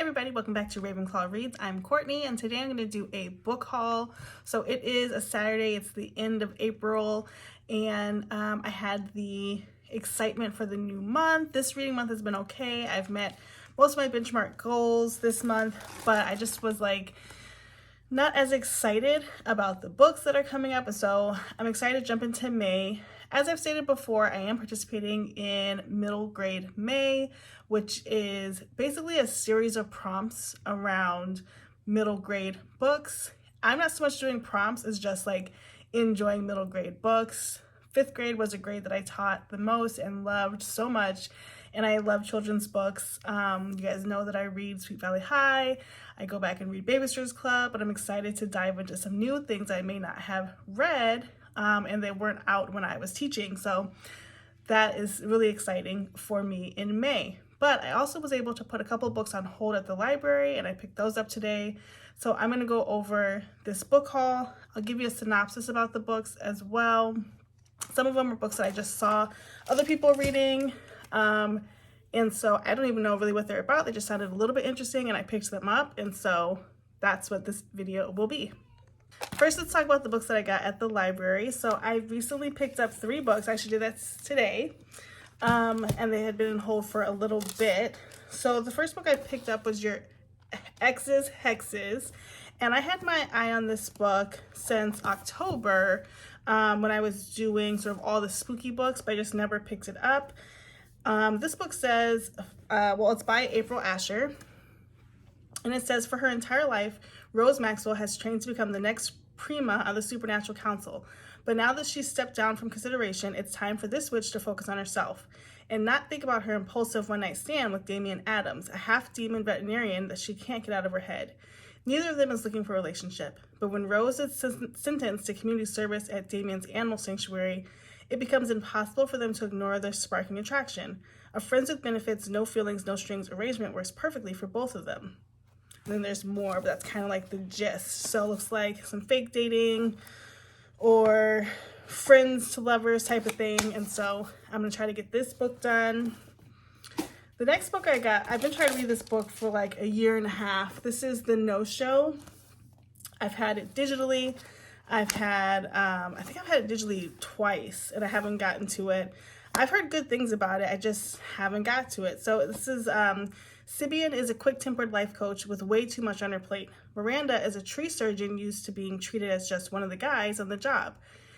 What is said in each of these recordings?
everybody, welcome back to Ravenclaw Reads. I'm Courtney and today I'm going to do a book haul. So it is a Saturday, it's the end of April, and I had the excitement for the new month. This reading month has been okay. I've met most of my benchmark goals this month, but I just was like not as excited about the books that are coming up, and so I'm excited to jump into May. As I've stated before, I am participating in Middle Grade May, which is basically a series of prompts around middle grade books. I'm not so much doing prompts as just like enjoying middle grade books. Fifth grade was a grade that I taught the most and loved so much, and I love children's books. You guys know that I read Sweet Valley High. I go back and read Babysitter's Club, but I'm excited to dive into some new things I may not have read and they weren't out when I was teaching. So that is really exciting for me in May. But I also was able to put a couple books on hold at the library, and I picked those up today. So I'm going to go over this book haul. I'll give you a synopsis about the books as well. Some of them are books that I just saw other people reading. And so I don't even know really what they're about. They just sounded a little bit interesting and I picked them up. And so that's what this video will be. First, let's talk about the books that I got at the library. So I recently picked up 3 books. I actually did that today. And they had been in hold for a little bit. So the first book I picked up was Your Ex's Hexes. And I had my eye on this book since October when I was doing sort of all the spooky books, but I just never picked it up. This book says, well, it's by April Asher, and it says, for her entire life, Rose Maxwell has trained to become the next prima of the Supernatural Council. But now that she's stepped down from consideration, it's time for this witch to focus on herself and not think about her impulsive one-night stand with Damian Adams, a half-demon veterinarian that she can't get out of her head. Neither of them is looking for a relationship, but when Rose is sentenced to community service at Damian's animal sanctuary, it becomes impossible for them to ignore their sparking attraction. A friends with benefits, no feelings, no strings arrangement works perfectly for both of them. And then there's more, but that's kind of like the gist. So it looks like some fake dating or friends to lovers type of thing. And so I'm going to try to get this book done. The next book I got, I've been trying to read this book for like a year and a half. This is The No-Show. I've had it digitally. I've had, I think I've had it digitally twice, and I haven't gotten to it. I've heard good things about it. I just haven't got to it. So this is, Sibian is a quick-tempered life coach with way too much on her plate. Miranda is a tree surgeon used to being treated as just one of the guys on the job.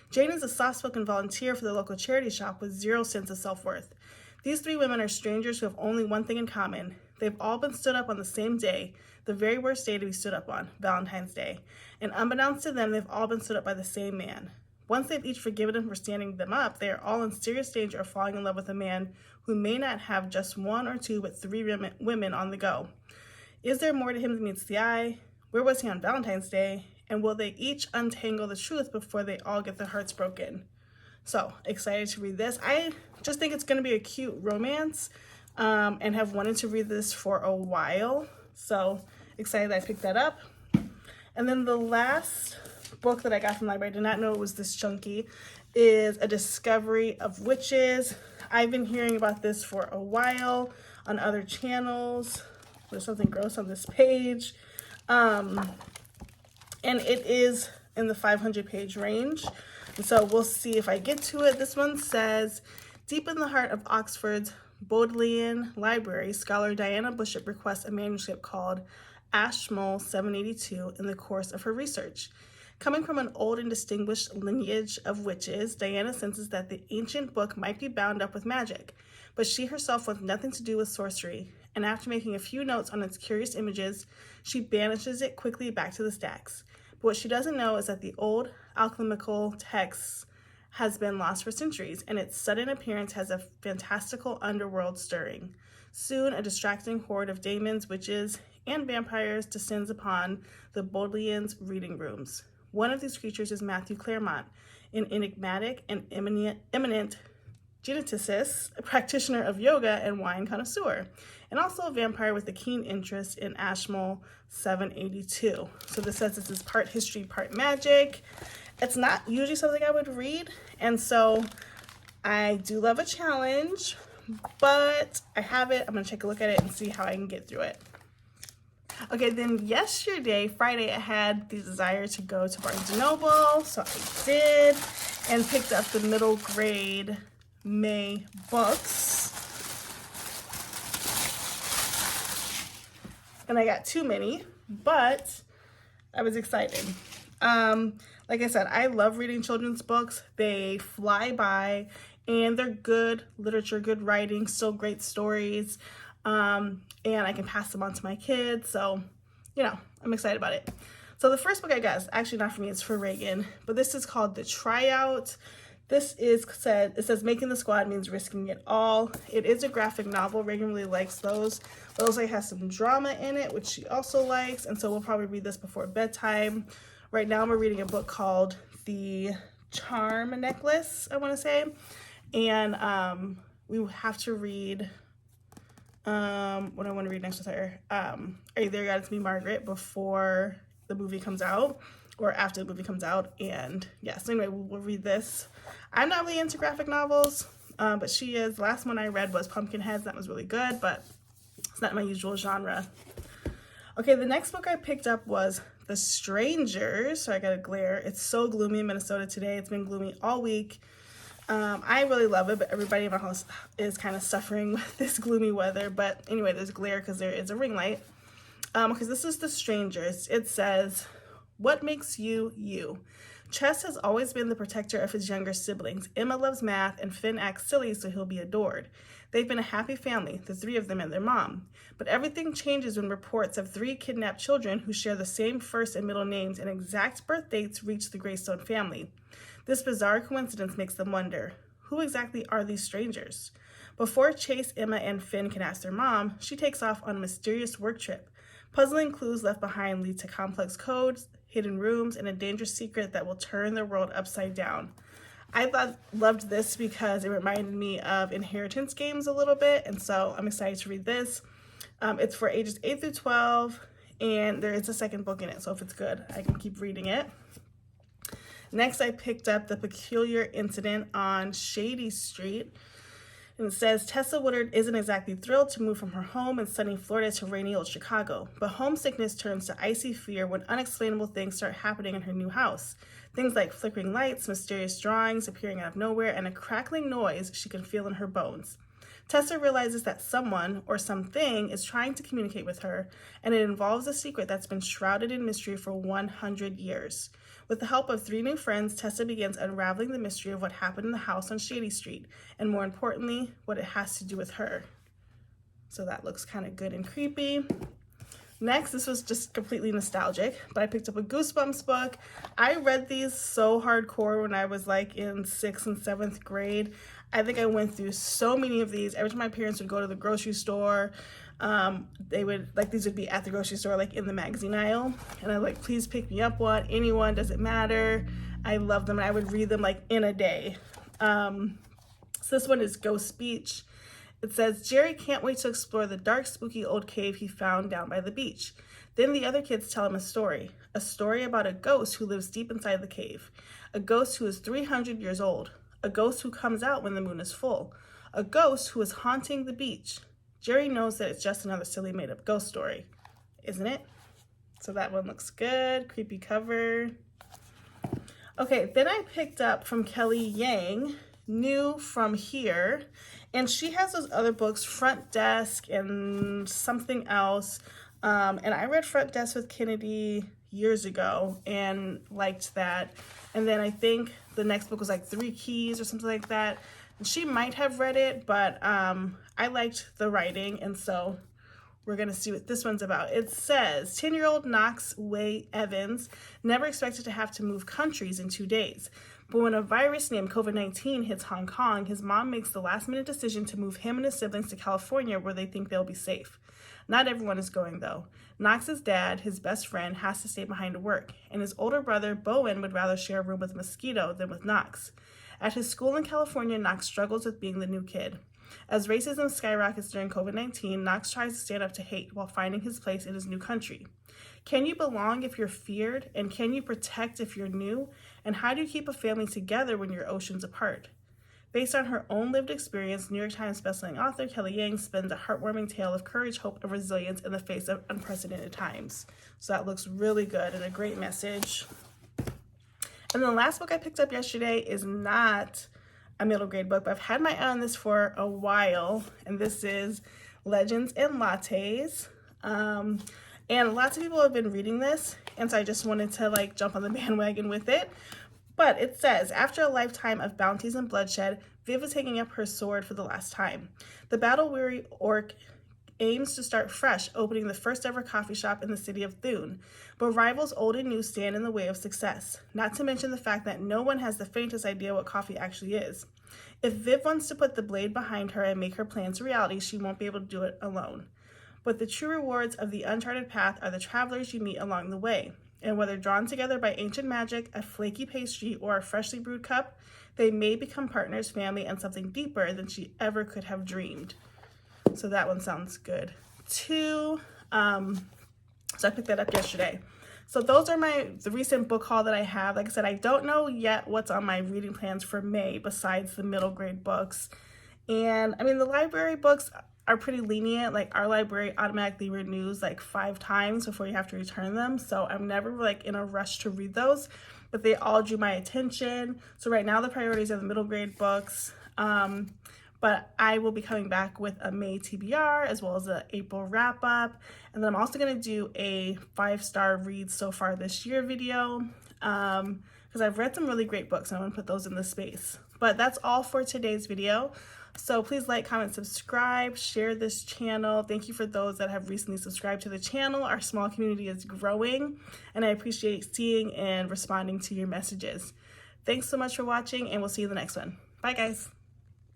Jane is a soft-spoken volunteer for the local charity shop with zero sense of self-worth. These 3 women are strangers who have only one thing in common. They've all been stood up on the same day, the very worst day to be stood up on, Valentine's Day. And unbeknownst to them, they've all been stood up by the same man. Once they've each forgiven him for standing them up, they are all in serious danger of falling in love with a man who may not have just 1 or 2, but 3 women on the go. Is there more to him than meets the eye? Where was he on Valentine's Day? And will they each untangle the truth before they all get their hearts broken? So, excited to read this. I just think it's going to be a cute romance and have wanted to read this for a while. So, excited that I picked that up. And then the last book that I got from the library, I did not know it was this chunky, is A Discovery of Witches. I've been hearing about this for a while on other channels. There's something gross on this page. And it is in the 500-page range. And so we'll see if I get to it. This one says, deep in the heart of Oxford's Bodleian Library, scholar Diana Bishop requests a manuscript called Ashmole 782 in the course of her research. Coming from an old and distinguished lineage of witches, Diana senses that the ancient book might be bound up with magic, but she herself wants nothing to do with sorcery, and after making a few notes on its curious images, she banishes it quickly back to the stacks. But what she doesn't know is that the old alchemical text has been lost for centuries, and its sudden appearance has a fantastical underworld stirring. Soon, a distracting horde of demons, witches, and vampires descends upon the Bodleians' reading rooms. One of these creatures is Matthew Claremont, an enigmatic and eminent geneticist, a practitioner of yoga and wine connoisseur, and also a vampire with a keen interest in Ashmole 782. So this says this is part history, part magic. It's not usually something I would read, and so I do love a challenge, but I have it. I'm going to take a look at it and see how I can get through it. Okay, then yesterday, Friday, I had the desire to go to Barnes & Noble, so I did, and picked up the middle grade May books. And I got too many, but I was excited. Like I said, I love reading children's books. They fly by, and they're good literature, good writing, still great stories. And I can pass them on to my kids. So, you know, I'm excited about it. So the first book I got is actually not for me, it's for Reagan. But this is called The Tryout. It says making the squad means risking it all. It is a graphic novel. Reagan really likes those. But it also has some drama in it, which she also likes. And so we'll probably read this before bedtime. Right now we're reading a book called The Charm Necklace, I want to say. And we have to read what I want to read next with her. Are You There, God? It's Me, Margaret, before the movie comes out or after the movie comes out. And yeah, so anyway, we'll read this. I'm not really into graphic novels, but she is. The last one I read was Pumpkinheads. That was really good, but it's not my usual genre. Okay, the next book I picked up was The Strangers. So I got a glare. It's so gloomy in Minnesota today. It's been gloomy all week. I really love it, but everybody in my house is kind of suffering with this gloomy weather. But anyway, there's glare because there is a ring light. Because this is The Strangers. It says, what makes you, you? Chess has always been the protector of his younger siblings. Emma loves math, and Finn acts silly, so he'll be adored. They've been a happy family, the three of them and their mom. But everything changes when reports of 3 kidnapped children who share the same first and middle names and exact birth dates reach the Greystone family. This bizarre coincidence makes them wonder, who exactly are these strangers? Before Chase, Emma, and Finn can ask their mom, she takes off on a mysterious work trip. Puzzling clues left behind lead to complex codes, hidden rooms, and a dangerous secret that will turn the world upside down. I loved this because it reminded me of inheritance games a little bit, and so I'm excited to read this. It's for ages 8 through 12, and there is a second book in it, so if it's good, I can keep reading it. Next, I picked up The Peculiar Incident on Shady Street. And it says, Tessa Woodard isn't exactly thrilled to move from her home in sunny Florida to rainy old Chicago, but homesickness turns to icy fear when unexplainable things start happening in her new house. Things like flickering lights, mysterious drawings appearing out of nowhere, and a crackling noise she can feel in her bones. Tessa realizes that someone or something is trying to communicate with her, and it involves a secret that's been shrouded in mystery for 100 years. With the help of 3 new friends, Tessa begins unraveling the mystery of what happened in the house on Shady Street, and more importantly, what it has to do with her. So that looks kind of good and creepy. Next, this was just completely nostalgic, but I picked up a Goosebumps book. I read these so hardcore when I was like in 6th and 7th grade. I think I went through so many of these. Every time my parents would go to the grocery store, these would be at the grocery store, like in the magazine aisle. And I was like, please pick me up one, anyone, doesn't matter. I love them. And I would read them like in a day. So this one is Ghost Speech. It says, Jerry can't wait to explore the dark, spooky old cave he found down by the beach. Then the other kids tell him a story about a ghost who lives deep inside the cave, a ghost who is 300 years old, a ghost who comes out when the moon is full, a ghost who is haunting the beach. Jerry knows that it's just another silly made-up ghost story, isn't it? So that one looks good, creepy cover. Okay, then I picked up from Kelly Yang, New From Here, and she has those other books, Front Desk and something else. And I read Front Desk with Kennedy years ago and liked that. And then I think the next book was like 3 Keys or something like that. And she might have read it, but I liked the writing, and so we're going to see what this one's about. It says, 10-year-old Knox Way Evans never expected to have to move countries in 2 days. But when a virus named COVID-19 hits Hong Kong, his mom makes the last-minute decision to move him and his siblings to California where they think they'll be safe. Not everyone is going, though. Knox's dad, his best friend, has to stay behind to work, and his older brother, Bowen, would rather share a room with Mosquito than with Knox. At his school in California, Knox struggles with being the new kid. As racism skyrockets during COVID-19, Knox tries to stand up to hate while finding his place in his new country. Can you belong if you're feared? And can you protect if you're new? And how do you keep a family together when you're oceans apart? Based on her own lived experience, New York Times bestselling author Kelly Yang spins a heartwarming tale of courage, hope, and resilience in the face of unprecedented times. So that looks really good and a great message. And then the last book I picked up yesterday is not a middle grade book, but I've had my eye on this for a while, and this is Legends and Lattes. And lots of people have been reading this, and so I just wanted to like jump on the bandwagon with it. But it says, after a lifetime of bounties and bloodshed, Viv is hanging up her sword for the last time. The battle-weary orc aims to start fresh, opening the first ever coffee shop in the city of Thune. But rivals old and new stand in the way of success, not to mention the fact that no one has the faintest idea what coffee actually is. If Viv wants to put the blade behind her and make her plans a reality, she won't be able to do it alone. But the true rewards of the uncharted path are the travelers you meet along the way. And whether drawn together by ancient magic, a flaky pastry, or a freshly brewed cup, they may become partners, family, and something deeper than she ever could have dreamed. So that one sounds good too. So I picked that up yesterday. So those are the recent book haul that I have. Like I said, I don't know yet what's on my reading plans for May besides the middle grade books. And I mean, the library books are pretty lenient. Like our library automatically renews like 5 times before you have to return them. So I'm never like in a rush to read those, but they all drew my attention. So right now the priorities are the middle grade books. But I will be coming back with a May TBR as well as an April wrap up. And then I'm also gonna do a 5-star read so far this year video because I've read some really great books and I want to put those in the space. But that's all for today's video. So please like, comment, subscribe, share this channel. Thank you for those that have recently subscribed to the channel. Our small community is growing and I appreciate seeing and responding to your messages. Thanks so much for watching and we'll see you in the next one. Bye guys.